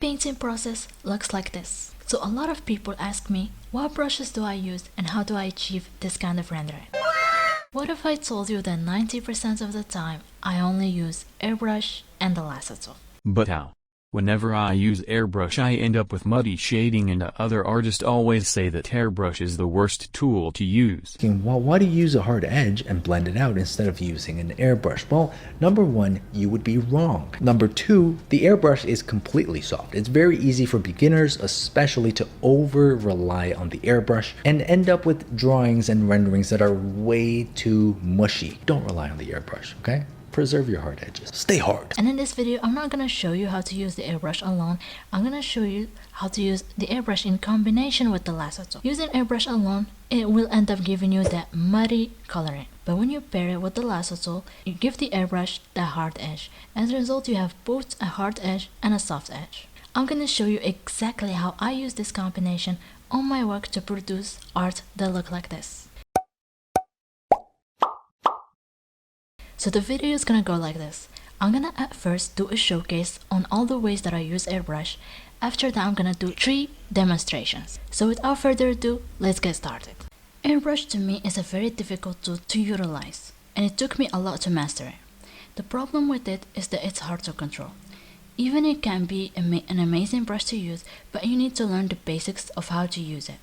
Painting process looks like this. So a lot of people ask me, what brushes do I use and how do I achieve this kind of rendering? What if I told you that 90% of the time I only use Airbrush and the Lasso Tool? But how? Whenever I use Airbrush I end up with muddy shading, and other artists always say that Airbrush is the worst tool to use. Well, why do you use a hard edge and blend it out instead of using an airbrush? Well, number one, you would be wrong. Number two, the airbrush is completely soft. It's very easy for beginners, especially, to over rely on the airbrush and end up with drawings and renderings that are way too mushy. Don't rely on the airbrush, okay? Preserve your hard edges. Stay hard. And in this video, I'm not going to show you how to use the airbrush alone. I'm going to show you how to use the airbrush in combination with the Lasso Tool. Using airbrush alone, it will end up giving you that muddy coloring. But when you pair it with the Lasso Tool, you give the airbrush that hard edge. As a result, you have both a hard edge and a soft edge. I'm going to show you exactly how I use this combination on my work to produce art that look like this. So the video is gonna go like this. I'm gonna at first do a showcase on all the ways that I use airbrush. After that, I'm gonna do 3 demonstrations. So without further ado, let's get started. Airbrush to me is a very difficult tool to utilize, and it took me a lot to master it. The problem with it is that it's hard to control. Even it can be an amazing brush to use, but you need to learn the basics of how to use it.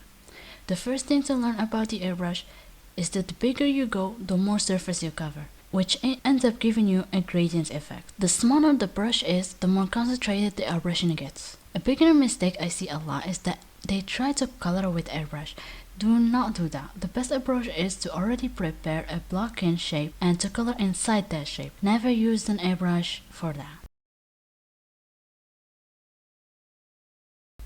The first thing to learn about the airbrush is that the bigger you go, the more surface you cover, which ends up giving you a gradient effect. The smaller the brush is, the more concentrated the airbrushing gets. A beginner mistake I see a lot is that they try to color with airbrush. Do not do that. The best approach is to already prepare a block-in shape and to color inside that shape. Never use an airbrush for that.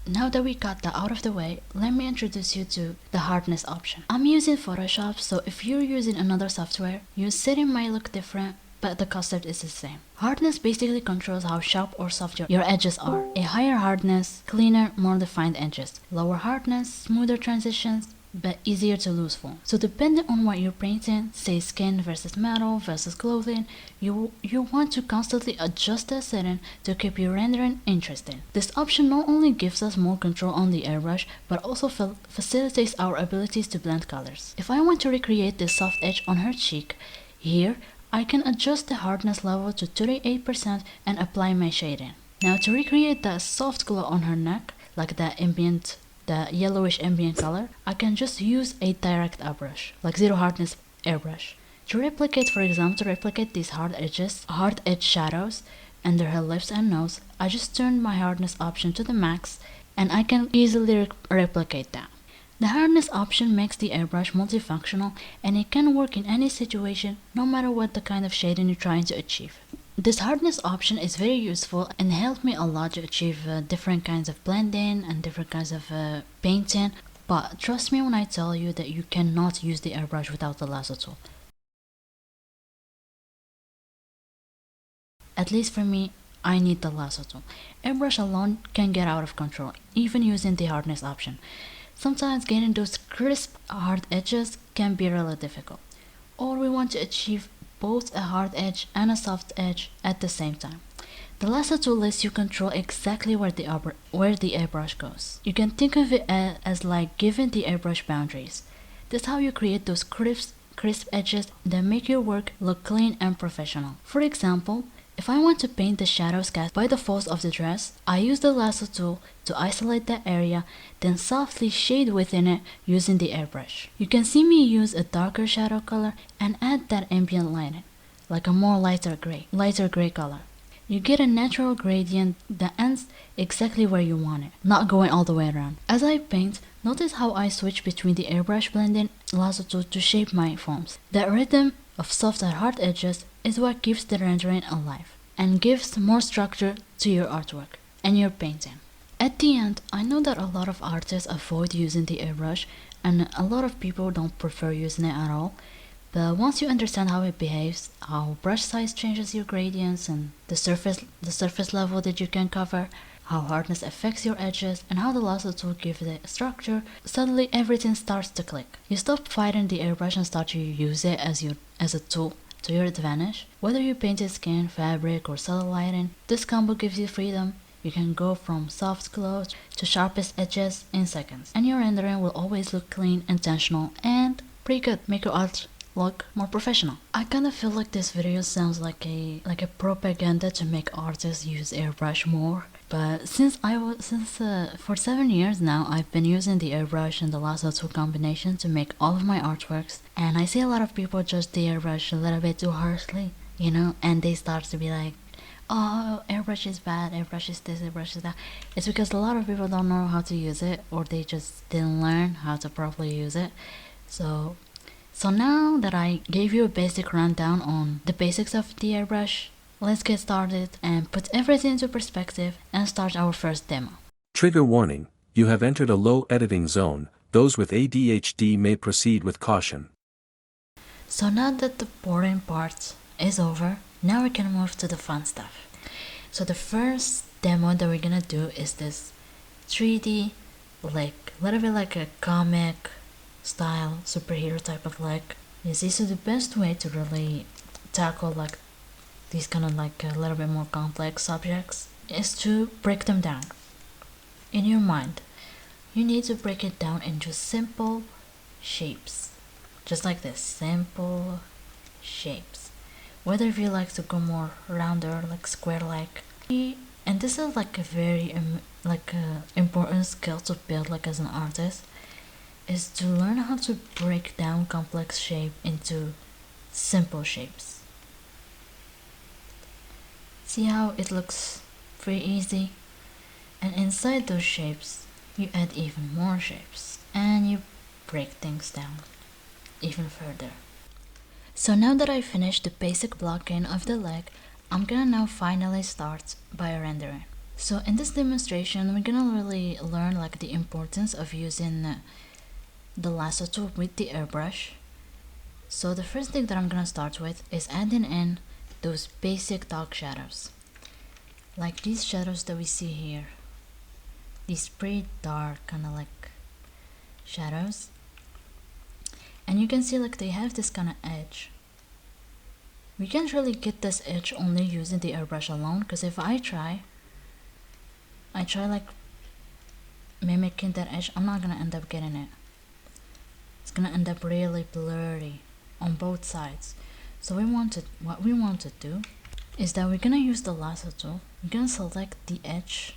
Now that we got that out of the way, let me introduce you to the hardness option. I'm using Photoshop, so if you're using another software, your setting might look different, but the concept is the same. Hardness basically controls how sharp or soft your edges are. A higher hardness, cleaner, more defined edges. Lower hardness, smoother transitions, but easier to lose form. So depending on what you're painting, say skin versus metal versus clothing, you want to constantly adjust that setting to keep your rendering interesting. This option not only gives us more control on the airbrush, but also facilitates our abilities to blend colors. If I want to recreate this soft edge on her cheek, here I can adjust the hardness level to 38% and apply my shading. Now to recreate that soft glow on her neck, like the yellowish ambient color, I can just use a direct airbrush, like zero hardness airbrush. To replicate these hard edge shadows under her lips and nose, I just turned my hardness option to the max, and I can easily replicate that. The hardness option makes the airbrush multifunctional, and it can work in any situation, no matter what the kind of shading you're trying to achieve. This hardness option is very useful and helped me a lot to achieve different kinds of blending and different kinds of painting, but trust me when I tell you that you cannot use the airbrush without the Lasso Tool. At least for me, I need the Lasso Tool. Airbrush alone can get out of control, even using the hardness option. Sometimes getting those crisp hard edges can be really difficult, or we want to achieve both a hard edge and a soft edge at the same time. The Lasso Tool lets you control exactly where the airbrush goes. You can think of it as like giving the airbrush boundaries. That's how you create those crisp edges that make your work look clean and professional. For example, if I want to paint the shadows cast by the folds of the dress, I use the Lasso Tool to isolate that area, then softly shade within it using the airbrush. You can see me use a darker shadow color and add that ambient lighting, like a more lighter gray color. You get a natural gradient that ends exactly where you want it, not going all the way around. As I paint, notice how I switch between the airbrush blending and Lasso Tool to shape my forms. That rhythm of soft and hard edges is what keeps the rendering alive and gives more structure to your artwork and your painting. At the end, I know that a lot of artists avoid using the airbrush and a lot of people don't prefer using it at all, but once you understand how it behaves, how brush size changes your gradients and the surface level that you can cover, how hardness affects your edges, and how the Lasso Tool gives it structure, suddenly everything starts to click. You stop fighting the airbrush and start to use it as a tool to your advantage. Whether you painted skin, fabric, or subtle lighting, this combo gives you freedom, You can go from soft glow to sharpest edges in seconds, and your rendering will always look clean, intentional, and pretty good. Make your art look more professional. I kind of feel like this video sounds like a propaganda to make artists use airbrush more. But since for 7 years now, I've been using the airbrush and the Lasso Tool combination to make all of my artworks, and I see a lot of people judge the airbrush a little bit too harshly, you know, and they start to be like, oh, airbrush is bad, airbrush is this, airbrush is that. It's because a lot of people don't know how to use it, or they just didn't learn how to properly use it. So now that I gave you a basic rundown on the basics of the airbrush, let's get started and put everything into perspective and start our first demo. Trigger warning, you have entered a low editing zone. Those with ADHD may proceed with caution. So now that the boring part is over, now we can move to the fun stuff. So the first demo that we're gonna do is this 3D, like a little bit like a comic style superhero type of look. You see, so the best way to really tackle like these kind of like a little bit more complex subjects is to break them down in your mind. You need to break it down into simple shapes, just like this, simple shapes. Whether if you like to go more rounder, like square like, and this is like a very important skill to build like as an artist, is to learn how to break down complex shape into simple shapes. See how it looks pretty easy? And inside those shapes, you add even more shapes, and you break things down even further. So now that I finished the basic blocking of the leg, I'm gonna now finally start by rendering. So in this demonstration, we're gonna really learn like the importance of using the lasso tool with the airbrush. So the first thing that I'm gonna start with is adding in those basic dark shadows, like these shadows that we see here, these pretty dark kind of like shadows, and you can see like they have this kind of edge. We can't really get this edge only using the airbrush alone, because if I try like mimicking that edge, I'm not gonna end up getting it. It's gonna end up really blurry on both sides. So what we want to do is that we're gonna use the lasso tool. We're gonna select the edge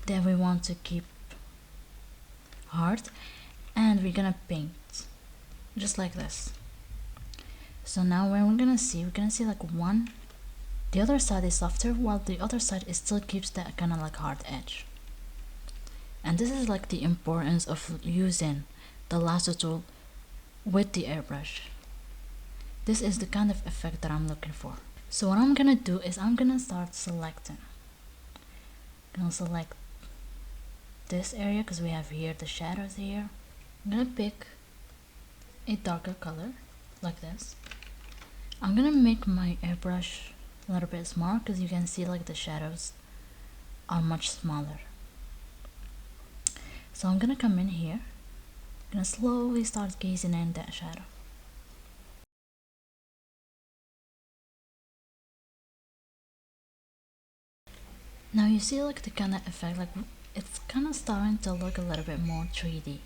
that we want to keep hard, and we're gonna paint just like this. So now when we're gonna see like the other side is softer, while the other side still keeps that kind of like hard edge. And this is like the importance of using the lasso tool with the airbrush. This is the kind of effect that I'm looking for. So what I'm gonna do is I'm gonna start selecting. I'm gonna select this area because we have here the shadows here. I'm gonna pick a darker color like this. I'm gonna make my airbrush a little bit smaller because you can see like the shadows are much smaller. So I'm gonna come in here. I'm gonna slowly start gazing in that shadow. Now you see like the kind of effect, like it's kind of starting to look a little bit more 3D.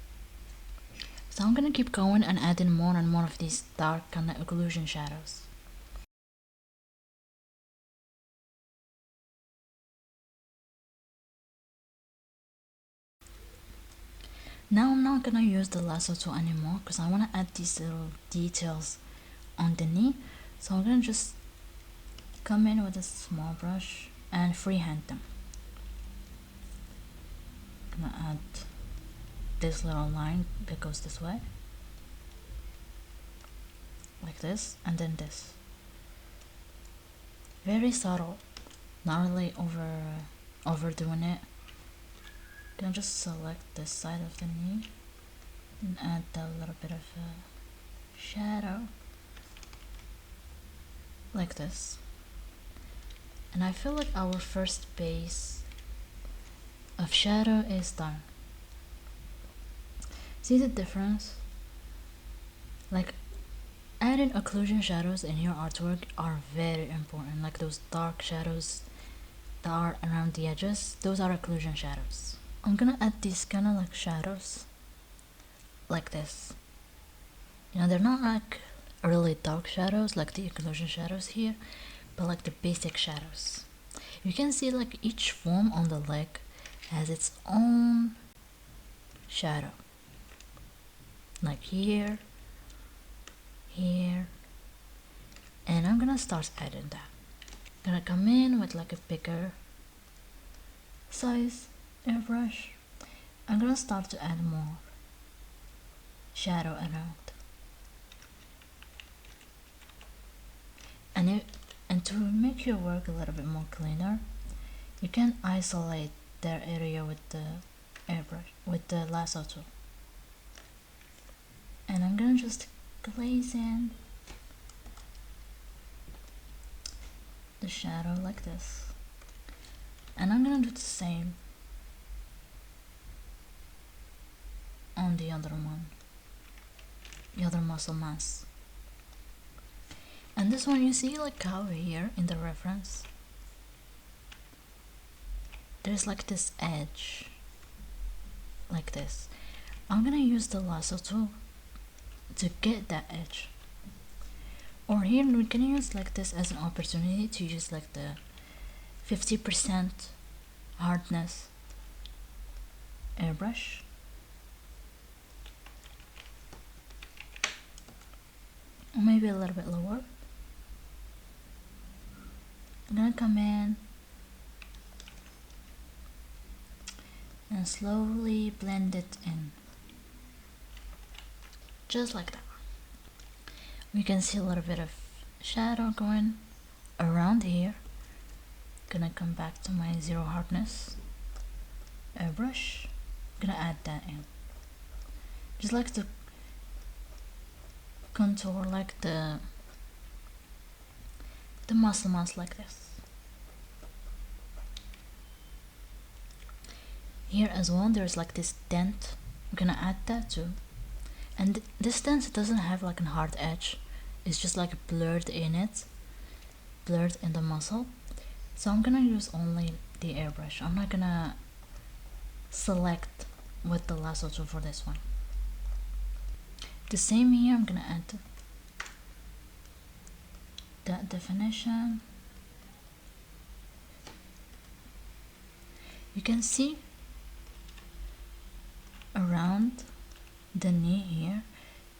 So I'm gonna keep going and adding more and more of these dark kind of occlusion shadows. Now I'm not gonna use the lasso tool anymore because I want to add these little details on the knee. So I'm gonna just come in with a small brush and freehand them. I'm gonna add this little line that goes this way, like this, and then this. Very subtle, not really overdoing it. Gonna just select this side of the knee and add a little bit of a shadow like this. And I feel like our first base of shadow is done. See the difference? Like adding occlusion shadows in your artwork are very important, like those dark shadows that are around the edges, those are occlusion shadows. I'm gonna add these kind of like shadows like this. You know, they're not like really dark shadows like the occlusion shadows here, but like the basic shadows. You can see like each form on the leg has its own shadow, like here, here, and I'm gonna start adding that. I'm gonna come in with like a bigger size airbrush. I'm gonna start to add more shadow around, and to make your work a little bit more cleaner, you can isolate that area with the airbrush, with the lasso tool. And I'm gonna just glaze in the shadow like this, and I'm gonna do the same on the other one, the other muscle mass. And this one, you see like how here in the reference there's like this edge like this. I'm gonna use the lasso tool to get that edge. Or here we can use like this as an opportunity to use like the 50% hardness airbrush. Or maybe a little bit lower. I'm gonna come in and slowly blend it in, just like that. We can see a little bit of shadow going around here. Gonna come back to my zero hardness airbrush. Gonna add that in, just like to contour like the muscle mass like this. Here as well there's like this dent. I'm gonna add that too, and this dent doesn't have like a hard edge, it's just like blurred in it, blurred in the muscle. So I'm gonna use only the airbrush. I'm not gonna select with the lasso tool for this one. The same here, I'm gonna add that definition. You can see around the knee here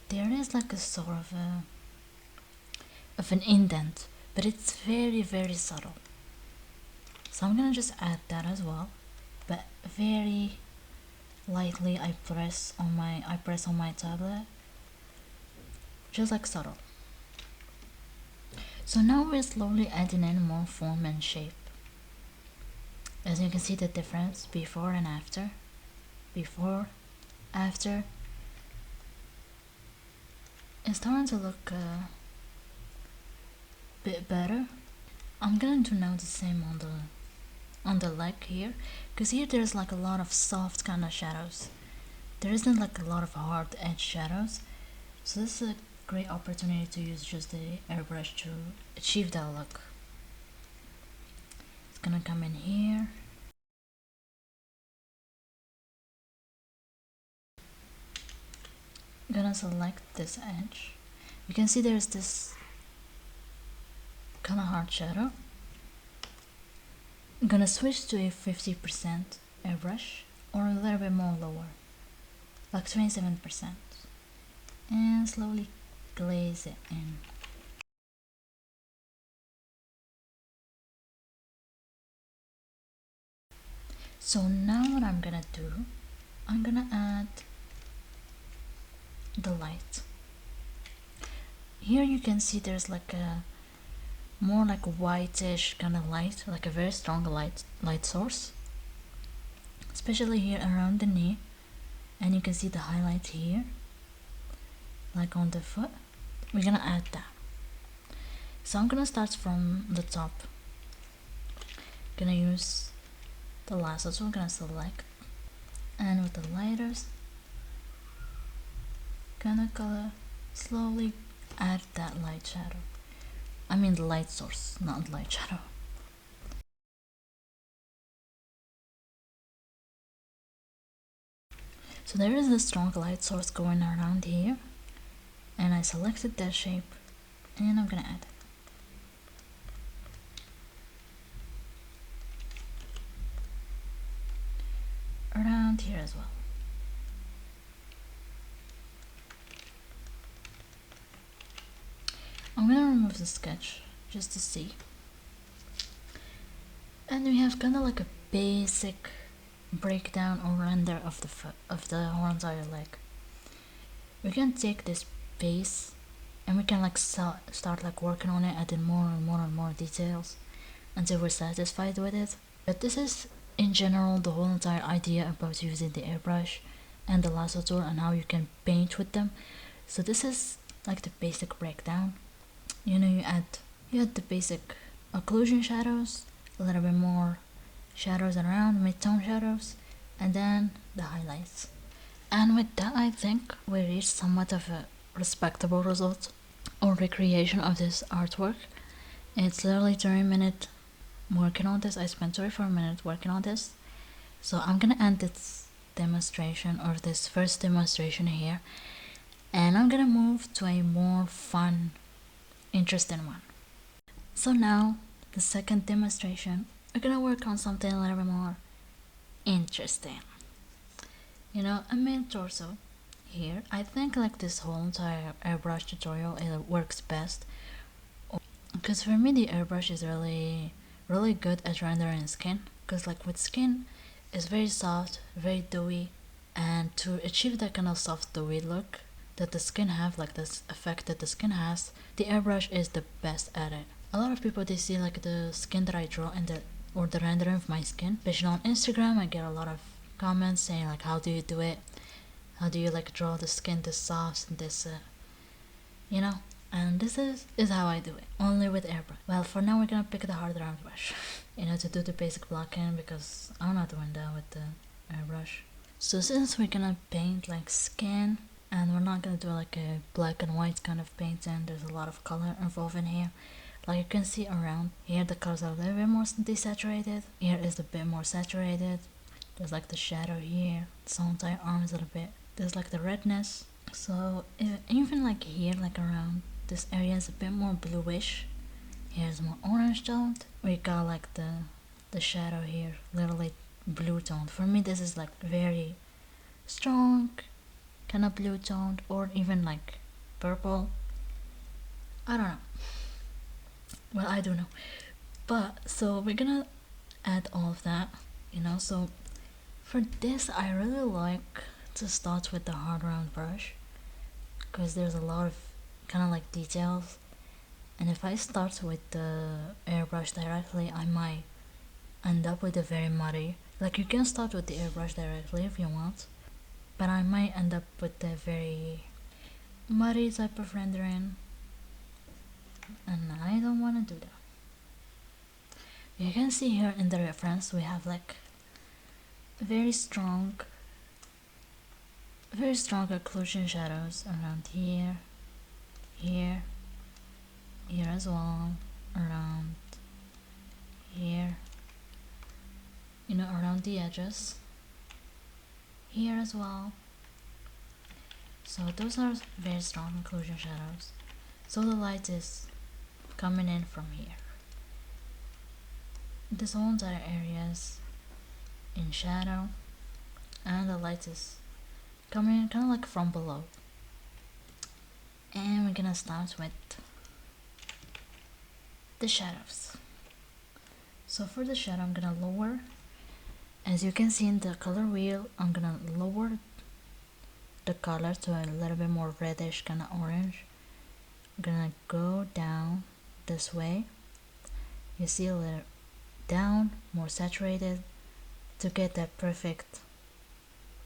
there is like a sort of an indent, but it's very subtle. So I'm gonna just add that as well, but very lightly. I press on my tablet, just like subtle. So now we're slowly adding in more form and shape. As you can see the difference before and after. Before, after. It's starting to look a bit better. I'm gonna do now the same on the leg here, because here there's like a lot of soft kind of shadows. There isn't like a lot of hard edge shadows, so this is a great opportunity to use just the airbrush to achieve that look. It's gonna come in here. I'm gonna select this edge. You can see there's this kind of hard shadow. I'm gonna switch to a 50% airbrush, or a little bit more lower, like 27%, and slowly glaze it in. So now what I'm gonna do, I'm gonna add the light. Here you can see there's like a more like a whitish kind of light, like a very strong light source, especially here around the knee, and you can see the highlight here, like on the foot. We're gonna add that. So I'm gonna start from the top. Gonna use the lasso tool. Gonna select, and with the lighters, gonna slowly add that light shadow. I mean the light source, not light shadow. So there is a strong light source going around here, and I selected that shape, and I'm gonna add it. Around here as well. I'm gonna remove the sketch just to see. And we have kind of like a basic breakdown or render of the whole entire leg. We can take this base and we can like start like working on it, adding more and more and more details until we're satisfied with it. But this is in general the whole entire idea about using the airbrush and the lasso tool and how you can paint with them. So this is like the basic breakdown. You know, you add the basic occlusion shadows, a little bit more shadows around, mid-tone shadows, and then the highlights. And with that, I think we reached somewhat of a respectable result or recreation of this artwork. It's literally 30 minutes working on this. I spent 34 minutes working on this. So I'm gonna end this demonstration, or this first demonstration here, and I'm gonna move to a more fun, interesting one. So now, the second demonstration, we're gonna work on something a little bit more interesting. You know, a main torso here. I think like this whole entire airbrush tutorial, it works best because for me the airbrush is really good at rendering skin, because like with skin it's very soft, very dewy, and to achieve that kind of soft dewy look that the skin have, like this effect that the skin has, the airbrush is the best at it. A lot of people, they see like the skin that I draw and the rendering of my skin, especially on Instagram. I get a lot of comments saying like, how do you do it, how do you like draw the skin this soft and this you know, and this is how I do it, only with airbrush. Well, for now we're gonna pick the hard round brush you know, to do the basic blocking, because I'm not doing that with the airbrush. So since we're gonna paint like skin, and we're not gonna do like a black and white kind of painting, there's a lot of color involved in here. Like you can see around here, the colors are a little bit more desaturated. Here is a bit more saturated. There's like the shadow here. This whole entire arm is a little bit. There's like the redness. So even like here, like around this area is a bit more bluish. Here's more orange toned. We got like the shadow here, literally blue toned. For me, this is like very strong, kind of blue toned, or even like purple. I don't know. Well, I don't know. But so we're gonna add all of that, you know. So for this, I really like to start with the hard round brush, because there's a lot of kind of like details, and if I start with the airbrush directly, I might end up with a very muddy. Like you can start with the airbrush directly if you want, but I might end up with a very muddy type of rendering, and I don't want to do that. You can see here in the reference we have like very strong occlusion shadows around here, here as well, around here, you know, around the edges, here as well. So those are very strong occlusion shadows. So the light is coming in from here. This whole entire area is in shadow, and the light is coming kind of like from below. And we're gonna start with the shadows. So for the shadow, I'm gonna lower, as you can see in the color wheel, I'm gonna lower the color to a little bit more reddish, kind of orange. I'm gonna go down this way. You see a little down, more saturated, to get that perfect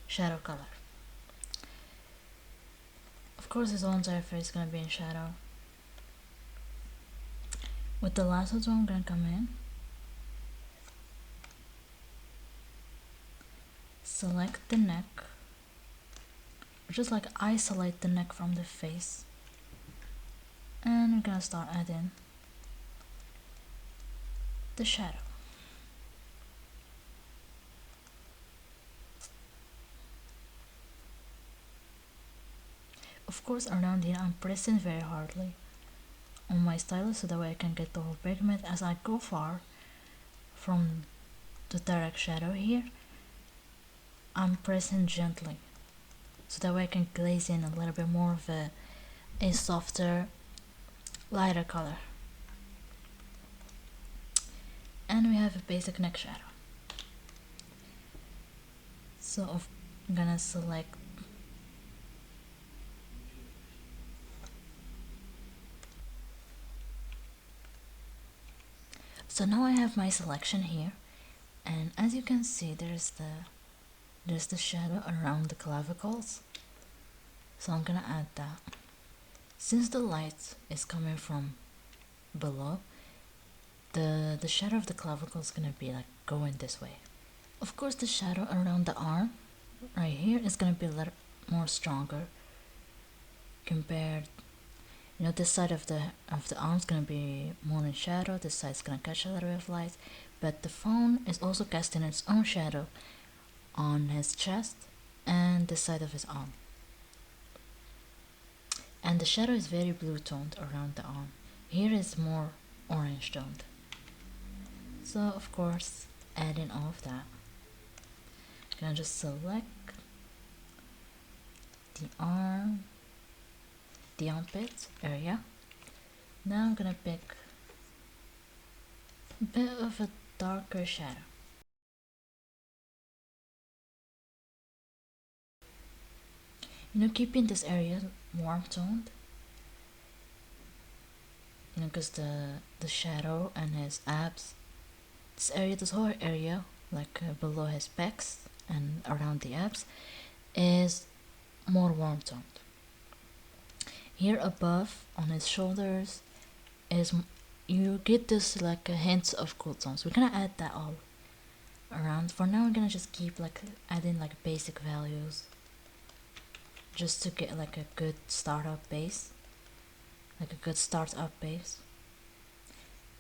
shadow color. Of course, his whole entire face is gonna be in shadow. With the lasso tool, I'm gonna come in, select the neck, just like isolate the neck from the face, and we're gonna start adding the shadow. Of course, around here I'm pressing very hardly on my stylus so that way I can get the whole pigment. As I go far from the direct shadow here, I'm pressing gently so that way I can glaze in a little bit more of a softer, lighter color. And we have a basic neck shadow. So I'm gonna select so now I have my selection here, and as you can see there's the shadow around the clavicles, so I'm gonna add that. Since the light is coming from below, the shadow of the clavicle is gonna be like going this way. Of course the shadow around the arm right here is gonna be a little more stronger compared, you know, this side of the arm's gonna be more in shadow, this side's gonna catch a little bit of light, but the phone is also casting its own shadow on his chest and the side of his arm. And the shadow is very blue toned around the arm. Here is more orange toned. So of course, adding all of that, I'm gonna just select the arm, the armpit area. Now I'm gonna pick a bit of a darker shadow. You know, keeping this area warm toned, you know, because the shadow and his abs, this whole area, like below his pecs and around the abs, is more warm toned. Here above on his shoulders is, you get this like a hint of cool tones. We're gonna add that all around. For now, we're gonna just keep like adding like basic values, just to get like a good startup base,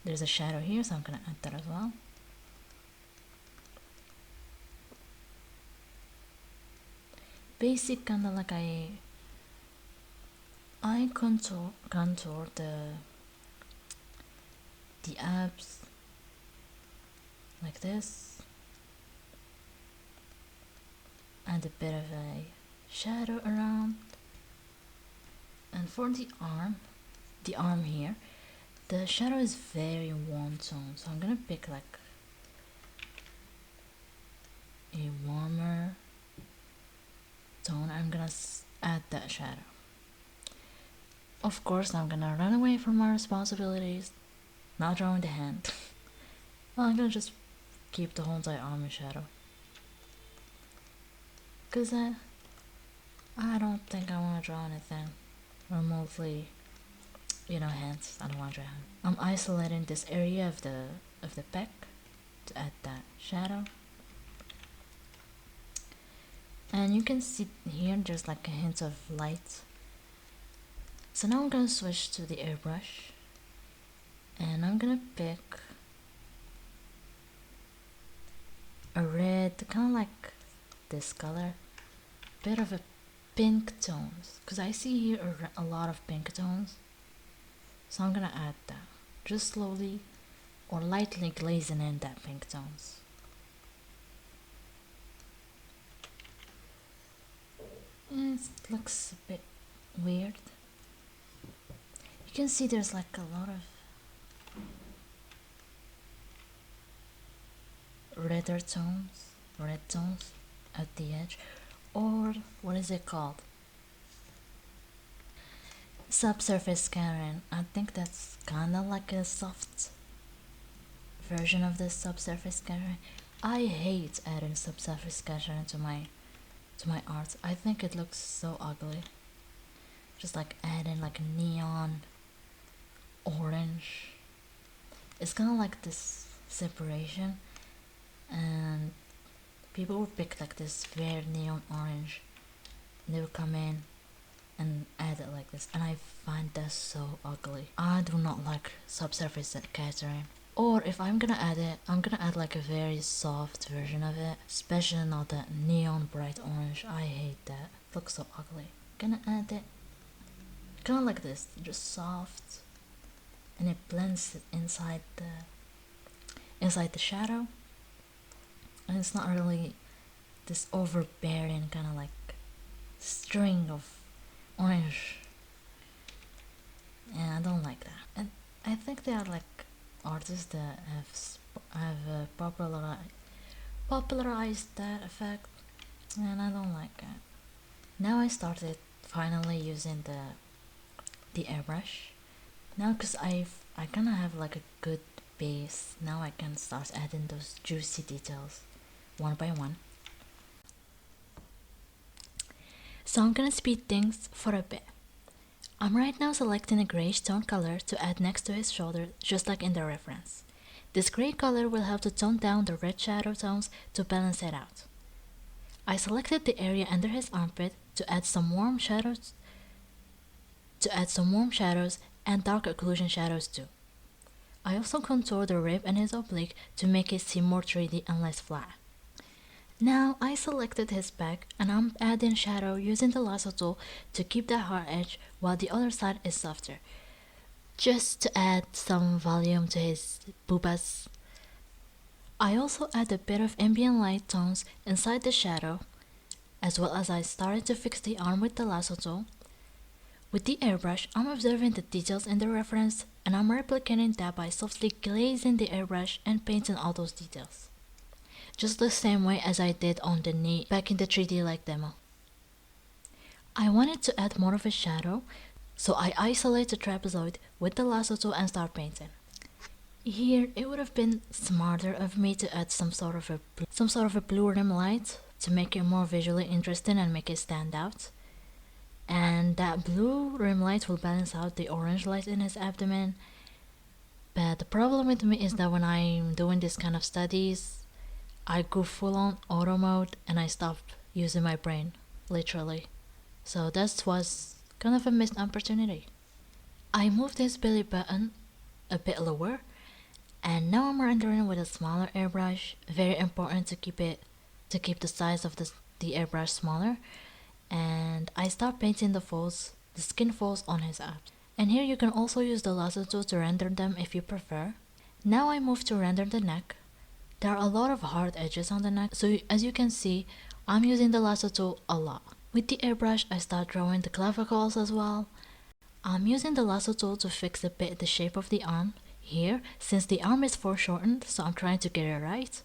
There's a shadow here, so I'm gonna add that as well. Basic, kinda like I contour the abs like this, and a bit of a shadow around. And for the arm here, the shadow is very warm tone, so I'm gonna pick like a warmer tone. I'm gonna add that shadow. Of course, I'm gonna run away from my responsibilities, not drawing the hand. Well, I'm gonna just keep the whole entire arm in shadow, cause I don't think I want to draw anything remotely, you know, hands. I don't want to draw hands. I'm isolating this area of the pec to add that shadow. And you can see here just like a hint of light. So now I'm gonna switch to the airbrush, and I'm gonna pick a red, kind of like this color, bit of a pink tones, because I see here a lot of pink tones, so I'm gonna add that, just slowly or lightly glazing in that pink tones. It looks a bit weird. You can see there's like a lot of red tones at the edge, or what is it called? Subsurface scattering. I think that's kinda like a soft version of the subsurface scattering. I hate adding subsurface scattering to my art. I think it looks so ugly. Just like adding like neon orange. It's kind of like this separation, and people would pick like this very neon orange, and they would come in and add it like this, and I find that so ugly. I do not like subsurface scattering. Or if I'm gonna add it, I'm gonna add like a very soft version of it, especially not that neon bright orange. I hate that. It looks so ugly. Gonna add it kind of like this, just soft, and it blends inside the shadow, and it's not really this overbearing kind of like string of orange, and I don't like that. And I think there are like artists that have popularized that effect, and I don't like it. Now I started finally using the airbrush. Now, because I kind of have like a good base, now I can start adding those juicy details one by one. So I'm gonna speed things for a bit. I'm right now selecting a grayish tone color to add next to his shoulder, just like in the reference. This gray color will help to tone down the red shadow tones to balance it out. I selected the area under his armpit to add some warm shadows and dark occlusion shadows too. I also contoured the rib and his oblique to make it seem more 3D and less flat. Now I selected his back and I'm adding shadow using the lasso tool to keep that hard edge while the other side is softer, just to add some volume to his boobas. I also add a bit of ambient light tones inside the shadow, as well as I started to fix the arm with the lasso tool. With the airbrush, I'm observing the details in the reference and I'm replicating that by softly glazing the airbrush and painting all those details, just the same way as I did on the knee back in the 3D like demo. I wanted to add more of a shadow, so I isolate the trapezoid with the lasso tool and start painting. Here, it would have been smarter of me to add some sort of a blue rim light to make it more visually interesting and make it stand out. And that blue rim light will balance out the orange light in his abdomen. But the problem with me is that when I'm doing this kind of studies, I go full on auto mode and I stop using my brain, literally. So that was kind of a missed opportunity. I moved his belly button a bit lower, and now I'm rendering with a smaller airbrush. Very important to keep the size of the airbrush smaller. And I start painting the skin folds on his abs. And here you can also use the lasso tool to render them if you prefer. Now I move to render the neck. There are a lot of hard edges on the neck, so as you can see, I'm using the lasso tool a lot. With the airbrush, I start drawing the clavicles as well. I'm using the lasso tool to fix a bit the shape of the arm here, since the arm is foreshortened, so I'm trying to get it right.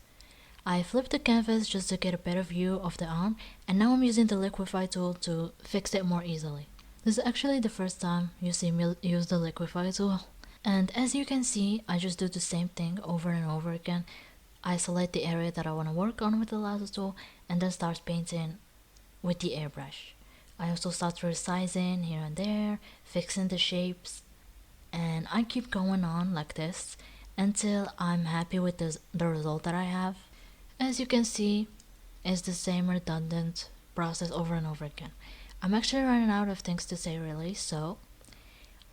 I flipped the canvas just to get a better view of the arm, and now I'm using the liquify tool to fix it more easily. This is actually the first time you see me use the liquify tool. And as you can see, I just do the same thing over and over again. I select the area that I want to work on with the lasso tool and then start painting with the airbrush. I also start resizing here and there, fixing the shapes, and I keep going on like this until I'm happy with the result that I have. As you can see, it's the same redundant process over and over again. I'm actually running out of things to say really, so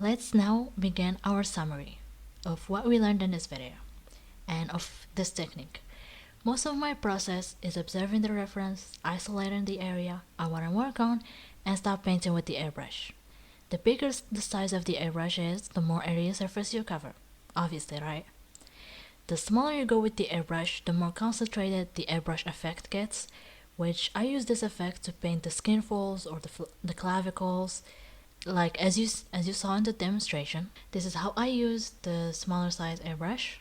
let's now begin our summary of what we learned in this video and of this technique. Most of my process is observing the reference, isolating the area I want to work on, and start painting with the airbrush. The bigger the size of the airbrush is, the more area surface you cover. Obviously, right? The smaller you go with the airbrush, the more concentrated the airbrush effect gets, which I use this effect to paint the skin folds or the clavicles. Like as you saw in the demonstration, this is how I use the smaller size airbrush.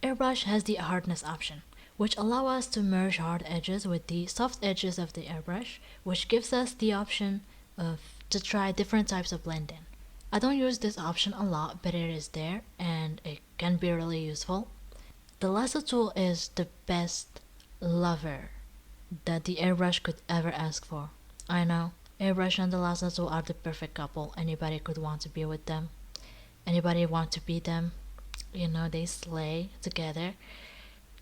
Airbrush has the hardness option, which allow us to merge hard edges with the soft edges of the airbrush, which gives us the option to try different types of blending. I don't use this option a lot, but it is there and it can be really useful. The lasso tool is the best lover that the airbrush could ever ask for. I know, airbrush and the lasso tool are the perfect couple. Anybody could want to be with them. Anybody want to be them. You know, they slay together.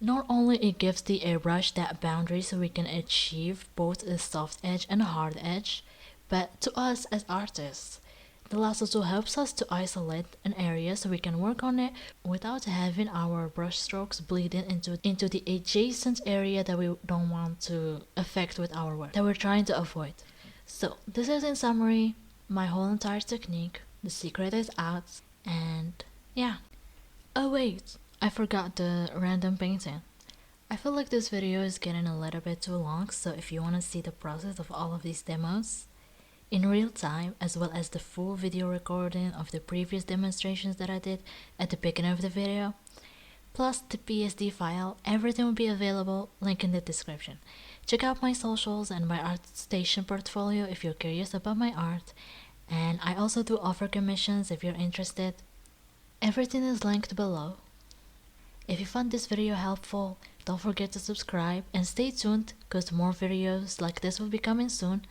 Not only it gives the airbrush that boundary so we can achieve both a soft edge and a hard edge, but to us as artists, the lasso tool helps us to isolate an area so we can work on it without having our brush strokes bleeding into the adjacent area that we don't want to affect with our work, that we're trying to avoid. So this is in summary my whole entire technique. The secret is out, and yeah. Oh wait, I forgot the random painting. I feel like this video is getting a little bit too long, so if you want to see the process of all of these demos in real time, as well as the full video recording of the previous demonstrations that I did at the beginning of the video, plus the PSD file, everything will be available, link in the description. Check out my socials and my ArtStation portfolio if you're curious about my art, and I also do offer commissions if you're interested. Everything is linked below. If you found this video helpful, don't forget to subscribe and stay tuned because more videos like this will be coming soon,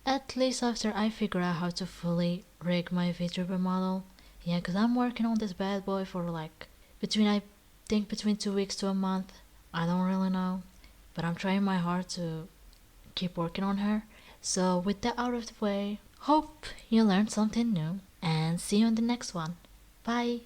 at least after I figure out how to fully rig my VTuber model. Yeah, because I'm working on this bad boy for like between 2 weeks to a month. I don't really know, but I'm trying my hard to keep working on her. So with that out of the way, hope you learned something new and see you in the next one. Bye!